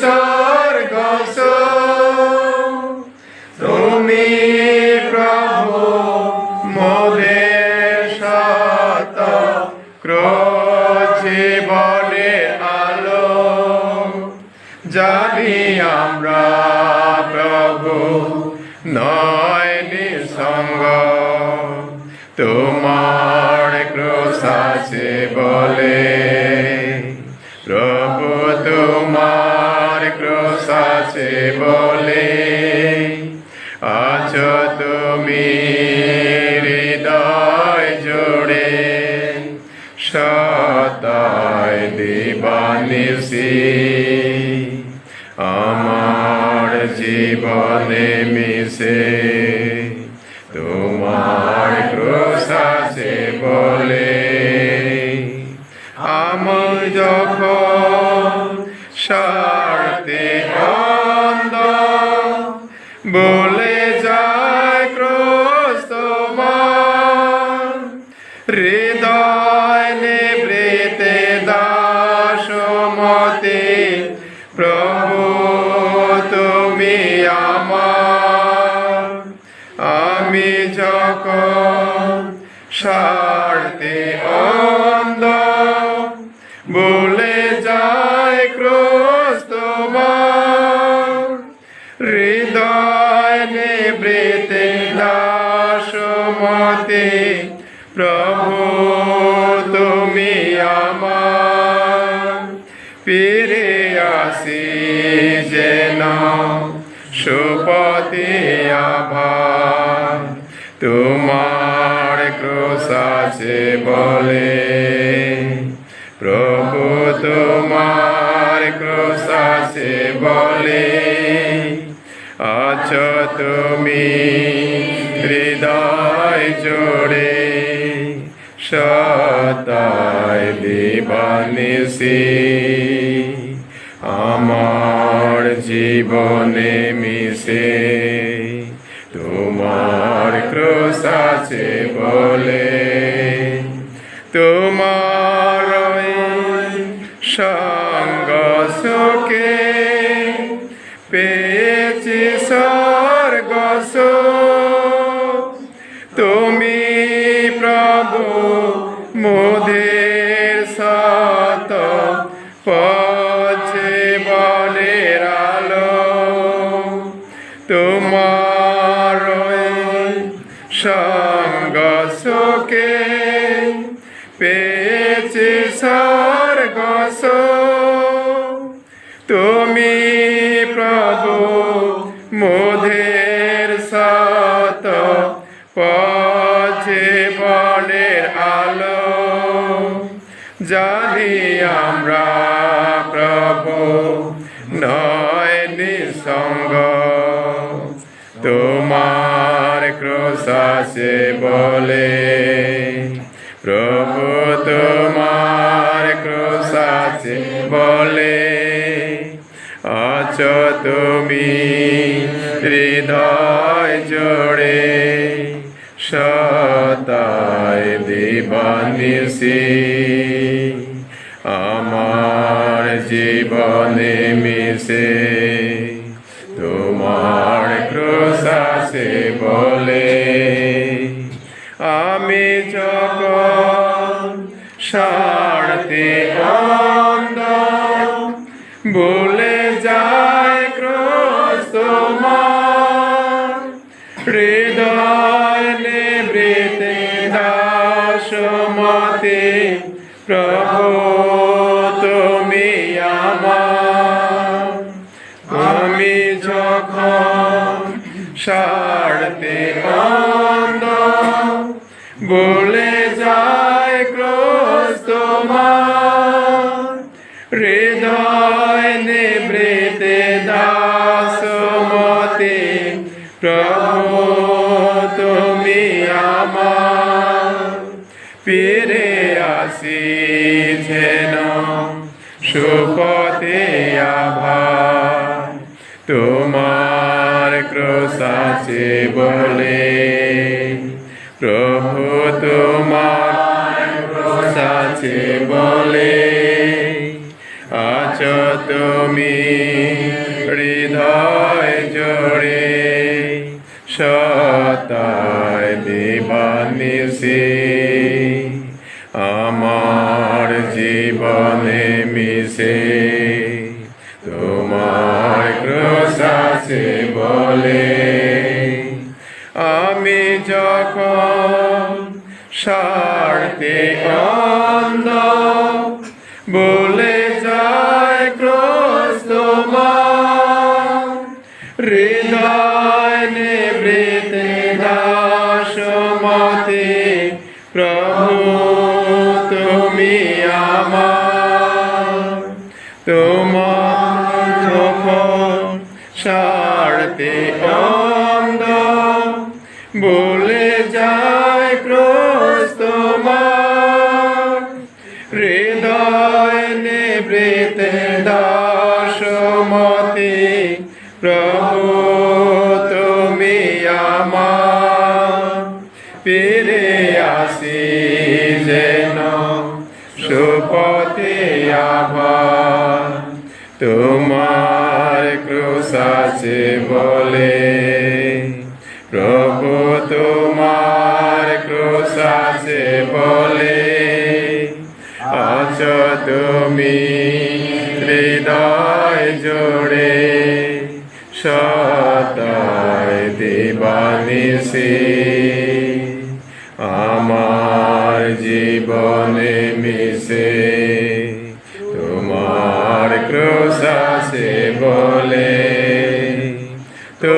স্বর্গ তুমি প্রভু মোদের সত জীবনে আলো জানি আমরা প্রভু নয় নিঃসঙ্গ তোমার ক্রোশ আছে বলে প্রভু তোমার ক্রোশ আছে বলে আছো তুমি হৃদয় জুড়ে সদায় দিবানিশি আমার জীবনে মিশে তোমার ক্রোশ আছে বলে আমি যখন স্বার্থে অন্ধ বলে যায় ক্রোশ তোমার হৃদয় নিবৃতে দাসমতে প্রভু তুমি আমার আমি যখন স্বার্থে অন্ধ বলে যায় ক্রোশ তোমার হৃদয় নিবৃতে দাসমতে প্রভু তুমি আমার ফিরে আসি যেন সুপতি আভার তোমার ক্রোশ আছে বলে প্রভু তোমার ক্রোশ আছে বলে আছো তুমি হৃদয় জোড়ে সদায় দিবানিশি আমার জীবনে মিশে তোমার ক্রোশ আছে বলে তোমার সঙ্গ সুখে পেয়েছি স্বর্গ তুমি প্রভু মোদের সত জীবনের আলো তোমার সঙ্গ সুখে পেয়েছি স্বর্গ তুমি প্রভু মোদের সত জীবনের আলো জানি আমরা প্রভু নয় নিঃসঙ্গ তোমার ক্রোশ আছে বলে প্রভু তোমার ক্রোশ আছে বলে আছো তুমি হৃদয় জোড়ে সদায় দিবানিশি আমার জীবনে মিশে তোমার ক্রোশ আছে বলে আমি যখন স্বার্থে অন্ধ বলে যায় ক্রোশ তোমার হৃদয় নিবৃতে দাসমতে প্রভু তুমি আমার আমি যখন স্বার্থে অন্ধ বলে যায় ক্রোশ তোমার হৃদয় নিবৃতে দাসমতে প্রভু তুমি আমার ফিরে আসি যেন সুপথে আভার তোমার ক্রোশ আছে বলে প্রভু তোমার ক্রোশ আছে বলে আছো তুমি মিশে তোমার ক্রোশ আছে বলে আমি যখন স্বার্থে অন্ধ বলে যায় ক্রোশ তোমার হৃদয় নিবৃতে দাসমতে প্রভু তুমি আমার তোমার যখন স্বার্থে অন্ধ বলে যায় ক্রোশ তোমার হৃদয় নিবৃতে দাসমতে প্রভু তুমি আমার ফিরে আসি যেন সুপথে আবার তোমার ক্রোশ আছে বলে প্রভু তোমার ক্রোশ আছে বলে আছ তুমি হৃদয় জোড়ে সদায় দিবানিশি আমার জীবনে মিশে তোমার ক্রোশ আছে বলে তো